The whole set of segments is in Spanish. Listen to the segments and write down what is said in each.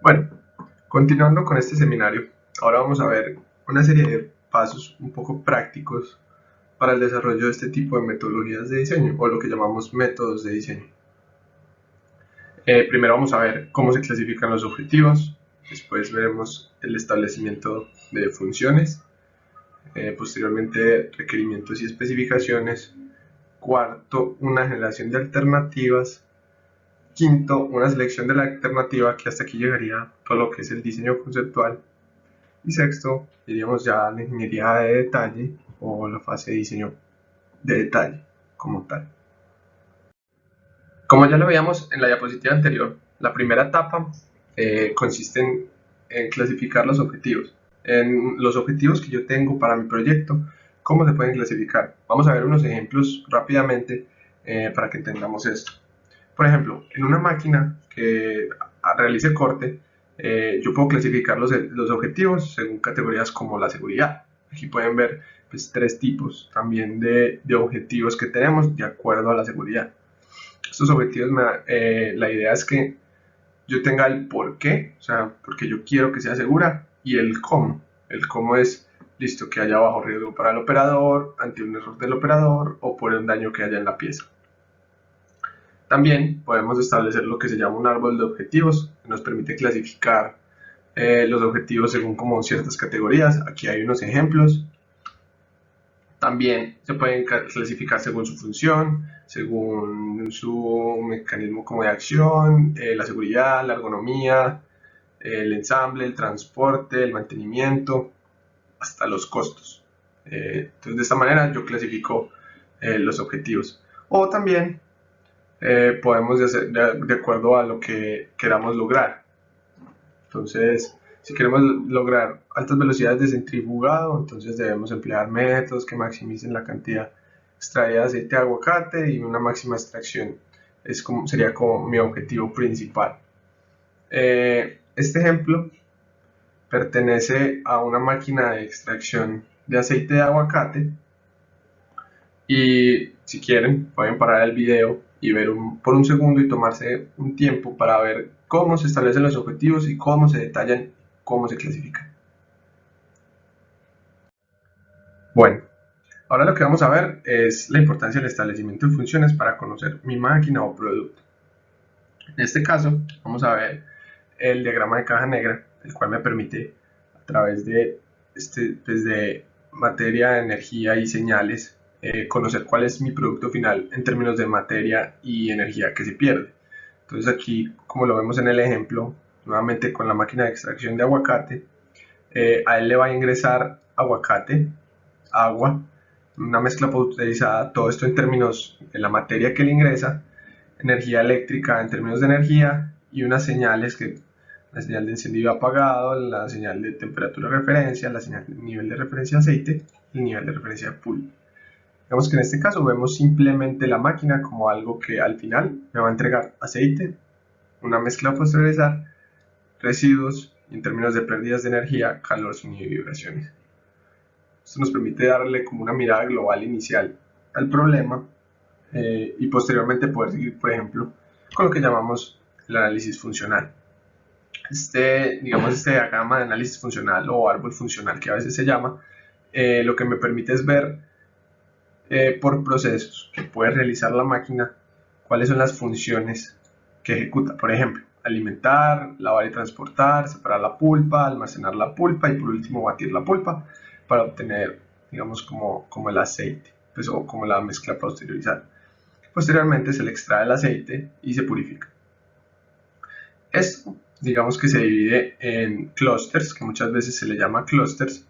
Bueno, continuando con este seminario, ahora vamos a ver una serie de pasos un poco prácticos para el desarrollo de este tipo de metodologías de diseño, o lo que llamamos métodos de diseño. Primero vamos a ver cómo se clasifican los objetivos, después veremos el establecimiento de funciones, posteriormente requerimientos y especificaciones, cuarto, una generación de alternativas, quinto, una selección de la alternativa, que hasta aquí llegaría todo lo que es el diseño conceptual. Y sexto, diríamos ya la ingeniería de detalle o la fase de diseño de detalle como tal. Como ya lo veíamos en la diapositiva anterior, la primera etapa consiste en clasificar los objetivos. En los objetivos que yo tengo para mi proyecto, ¿cómo se pueden clasificar? Vamos a ver unos ejemplos rápidamente para que entendamos esto. Por ejemplo, en una máquina que realice corte, yo puedo clasificar los objetivos según categorías como la seguridad. Aquí pueden ver pues, tres tipos también de objetivos que tenemos de acuerdo a la seguridad. Estos objetivos, la idea es que yo tenga el por qué, o sea, porque yo quiero que sea segura, y el cómo. El cómo es, listo, que haya bajo riesgo para el operador, ante un error del operador o por un daño que haya en la pieza. También podemos establecer lo que se llama un árbol de objetivos, que nos permite clasificar los objetivos según como ciertas categorías. Aquí hay unos ejemplos. También se pueden clasificar según su función, según su mecanismo como de acción, la seguridad, la ergonomía, el ensamble, el transporte, el mantenimiento, hasta los costos. Entonces de esta manera yo clasifico los objetivos. O también podemos hacer de acuerdo a lo que queramos lograr. Entonces, si queremos lograr altas velocidades de centrifugado, entonces debemos emplear métodos que maximicen la cantidad extraída de aceite de aguacate y una máxima extracción. Sería como mi objetivo principal. Este ejemplo pertenece a una máquina de extracción de aceite de aguacate y si quieren pueden parar el video y ver por un segundo y tomarse un tiempo para ver cómo se establecen los objetivos y cómo se detallan, cómo se clasifican. Bueno, ahora lo que vamos a ver es la importancia del establecimiento de funciones para conocer mi máquina o producto. En este caso vamos a ver el diagrama de caja negra, el cual me permite a través de, de materia, energía y señales conocer cuál es mi producto final en términos de materia y energía que se pierde. Entonces aquí, como lo vemos en el ejemplo, nuevamente con la máquina de extracción de aguacate, a él le va a ingresar aguacate, agua, una mezcla pasteurizada, todo esto en términos de la materia que le ingresa, energía eléctrica en términos de energía y unas señales que la señal de encendido apagado, la señal de temperatura de referencia, la señal de nivel de referencia aceite y el nivel de referencia de pool. Digamos que en este caso vemos simplemente la máquina como algo que al final me va a entregar aceite, una mezcla a pasteurizar, residuos y en términos de pérdidas de energía, calor, sonido y vibraciones. Esto nos permite darle como una mirada global inicial al problema y posteriormente poder seguir, por ejemplo, con lo que llamamos el análisis funcional. Este diagrama de análisis funcional o árbol funcional que a veces se llama, lo que me permite es ver por procesos que puede realizar la máquina cuáles son las funciones que ejecuta. Por ejemplo, alimentar, lavar y transportar, separar la pulpa, almacenar la pulpa y por último batir la pulpa para obtener, digamos, como el aceite, pues, o como la mezcla pasteurizada. Posteriormente se le extrae el aceite y se purifica. Esto, digamos que se divide en clústeres, que muchas veces se le llama clústeres,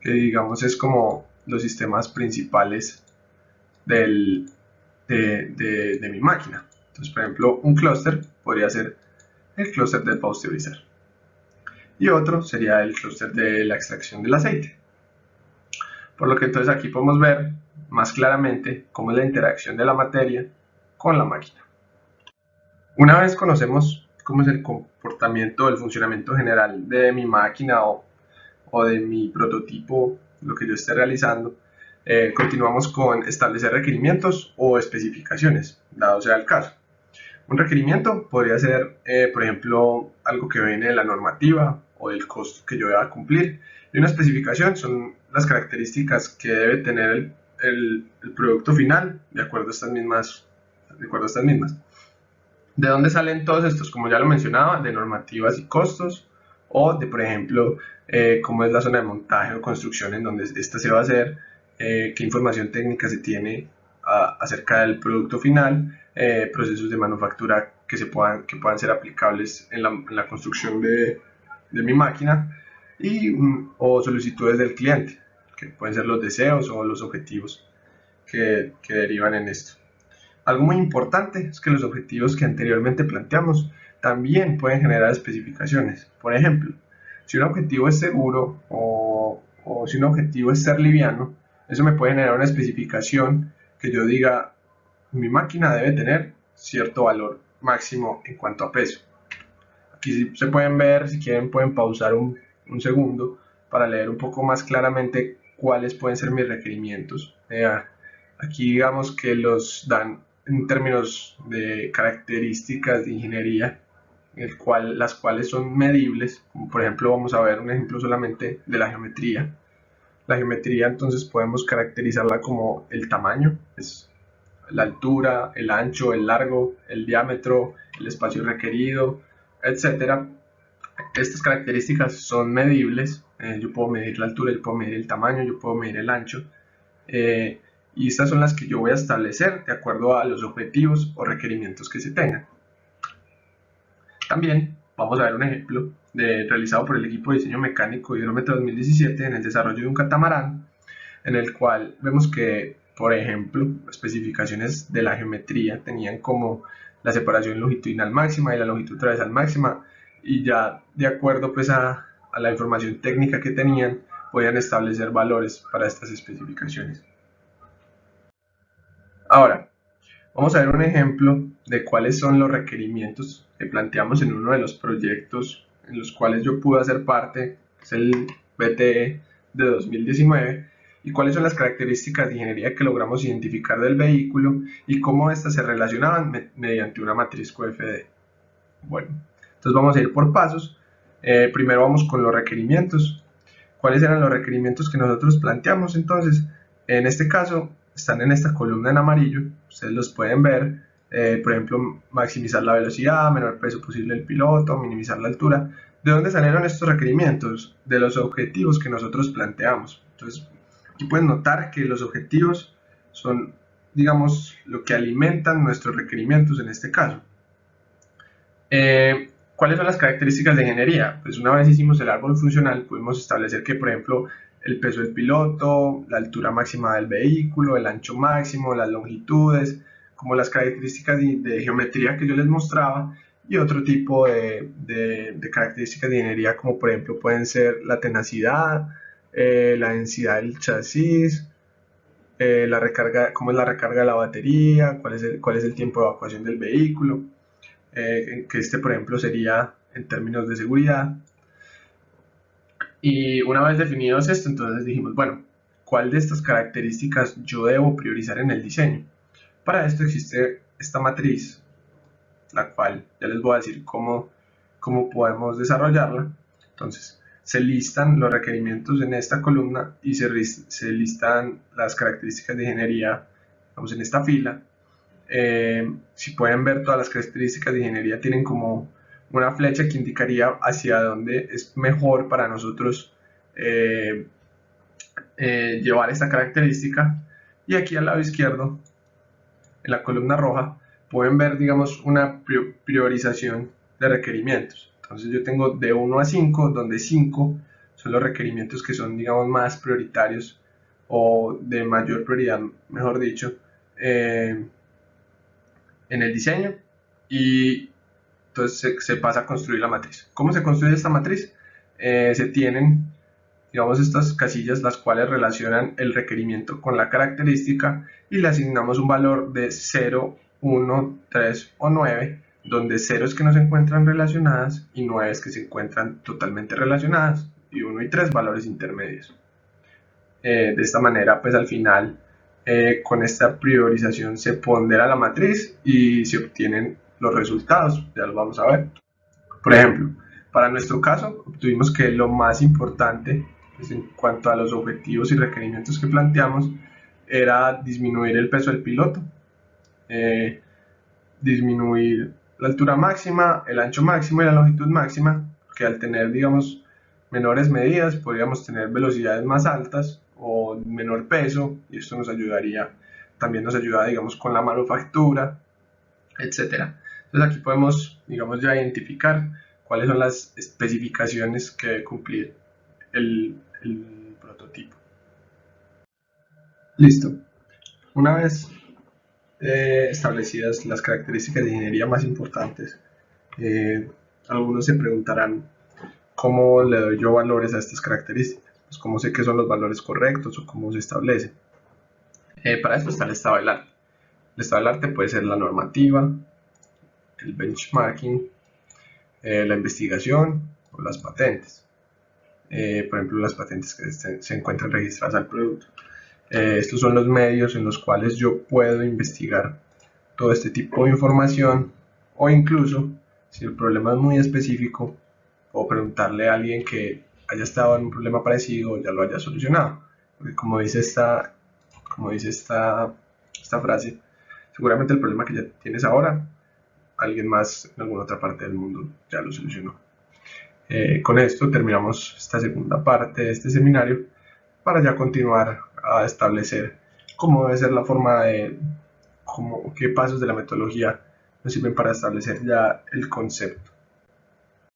que digamos es como los sistemas principales de mi máquina. Entonces, por ejemplo, un clúster podría ser el clúster de pasteurizar y otro sería el clúster de la extracción del aceite. Por lo que entonces aquí podemos ver más claramente cómo es la interacción de la materia con la máquina. Una vez conocemos cómo es el comportamiento, el funcionamiento general de mi máquina o de mi prototipo, lo que yo esté realizando, continuamos con establecer requerimientos o especificaciones, dado sea el caso. Un requerimiento podría ser, por ejemplo, algo que viene de la normativa o del costo que yo deba cumplir. Y una especificación son las características que debe tener el producto final de acuerdo a estas mismas. ¿De dónde salen todos estos? Como ya lo mencionaba, de normativas y costos, o de, por ejemplo, cómo es la zona de montaje o construcción en donde esta se va a hacer, qué información técnica se tiene acerca del producto final, procesos de manufactura que puedan ser aplicables en la construcción de mi máquina, o solicitudes del cliente, que pueden ser los deseos o los objetivos que derivan en esto. Algo muy importante es que los objetivos que anteriormente planteamos también pueden generar especificaciones. Por ejemplo, si un objetivo es seguro o si un objetivo es ser liviano, eso me puede generar una especificación que yo diga, mi máquina debe tener cierto valor máximo en cuanto a peso. Aquí se pueden ver, si quieren pueden pausar un segundo para leer un poco más claramente cuáles pueden ser mis requerimientos. Aquí digamos que los dan en términos de características de ingeniería, las cuales son medibles, como por ejemplo vamos a ver un ejemplo solamente de la geometría. La geometría entonces podemos caracterizarla como el tamaño, es la altura, el ancho, el largo, el diámetro, el espacio requerido, etcétera. Estas características son medibles, yo puedo medir la altura, yo puedo medir el tamaño, yo puedo medir el ancho, eh, y estas son las que yo voy a establecer de acuerdo a los objetivos o requerimientos que se tengan. También vamos a ver un ejemplo realizado por el equipo de diseño mecánico Hidrómetro 2017 en el desarrollo de un catamarán, en el cual vemos que, por ejemplo, especificaciones de la geometría tenían como la separación longitudinal máxima y la longitud transversal máxima, y ya de acuerdo pues a la información técnica que tenían, podían establecer valores para estas especificaciones. Ahora, vamos a ver un ejemplo de cuáles son los requerimientos que planteamos en uno de los proyectos en los cuales yo pude hacer parte, que es el BTE de 2019, y cuáles son las características de ingeniería que logramos identificar del vehículo y cómo éstas se relacionaban mediante una matriz QFD. Bueno, entonces vamos a ir por pasos. Primero vamos con los requerimientos. ¿Cuáles eran los requerimientos que nosotros planteamos? Entonces, en este caso, están en esta columna en amarillo, ustedes los pueden ver, por ejemplo, maximizar la velocidad, menor peso posible del piloto, minimizar la altura. ¿De dónde salieron estos requerimientos? De los objetivos que nosotros planteamos. Entonces, aquí pueden notar que los objetivos son, digamos, lo que alimentan nuestros requerimientos en este caso. ¿Cuáles son las características de ingeniería? Pues una vez hicimos el árbol funcional, pudimos establecer que, por ejemplo, el peso del piloto, la altura máxima del vehículo, el ancho máximo, las longitudes, como las características de geometría que yo les mostraba, y otro tipo de características de ingeniería, como por ejemplo pueden ser la tenacidad, la densidad del chasis, la recarga, cómo es la recarga de la batería, cuál es el tiempo de evacuación del vehículo, que este por ejemplo sería en términos de seguridad. Y una vez definidos esto, entonces dijimos, bueno, ¿cuál de estas características yo debo priorizar en el diseño? Para esto existe esta matriz, la cual ya les voy a decir cómo podemos desarrollarla. Entonces, se listan los requerimientos en esta columna y se listan las características de ingeniería, vamos en esta fila. Si pueden ver, todas las características de ingeniería tienen como una flecha que indicaría hacia dónde es mejor para nosotros llevar esta característica. Y aquí al lado izquierdo, en la columna roja, pueden ver, digamos, una priorización de requerimientos. Entonces yo tengo de 1 a 5, donde 5 son los requerimientos que son, digamos, más prioritarios o de mayor prioridad, mejor dicho, en el diseño, y entonces se pasa a construir la matriz. ¿Cómo se construye esta matriz? Se tienen, digamos, estas casillas las cuales relacionan el requerimiento con la característica y le asignamos un valor de 0, 1, 3 o 9, donde 0 es que no se encuentran relacionadas y 9 es que se encuentran totalmente relacionadas, y 1 y 3 valores intermedios. De esta manera, pues al final, con esta priorización se pondera la matriz y se obtienen los resultados ya los vamos a ver. Por ejemplo, para nuestro caso obtuvimos que lo más importante pues, en cuanto a los objetivos y requerimientos que planteamos era disminuir el peso del piloto, disminuir la altura máxima, el ancho máximo y la longitud máxima, que al tener, digamos, menores medidas podríamos tener velocidades más altas o menor peso, y esto nos ayudaría, también nos ayuda, digamos, con la manufactura, etcétera. Entonces aquí podemos, digamos, ya identificar cuáles son las especificaciones que debe cumplir el prototipo. Listo. Una vez establecidas las características de ingeniería más importantes, algunos se preguntarán cómo le doy yo valores a estas características, pues cómo sé que son los valores correctos o cómo se establece. Para eso está el estado del arte. El estado del arte puede ser la normativa, el benchmarking, la investigación o las patentes. Por ejemplo, las patentes que se encuentran registradas al producto. Estos son los medios en los cuales yo puedo investigar todo este tipo de información, o incluso, si el problema es muy específico, puedo preguntarle a alguien que haya estado en un problema parecido o ya lo haya solucionado. Porque como dice esta frase, seguramente el problema que ya tienes ahora, alguien más en alguna otra parte del mundo ya lo solucionó. Con esto terminamos esta segunda parte de este seminario para ya continuar a establecer cómo debe ser la forma de qué pasos de la metodología nos sirven para establecer ya el concepto.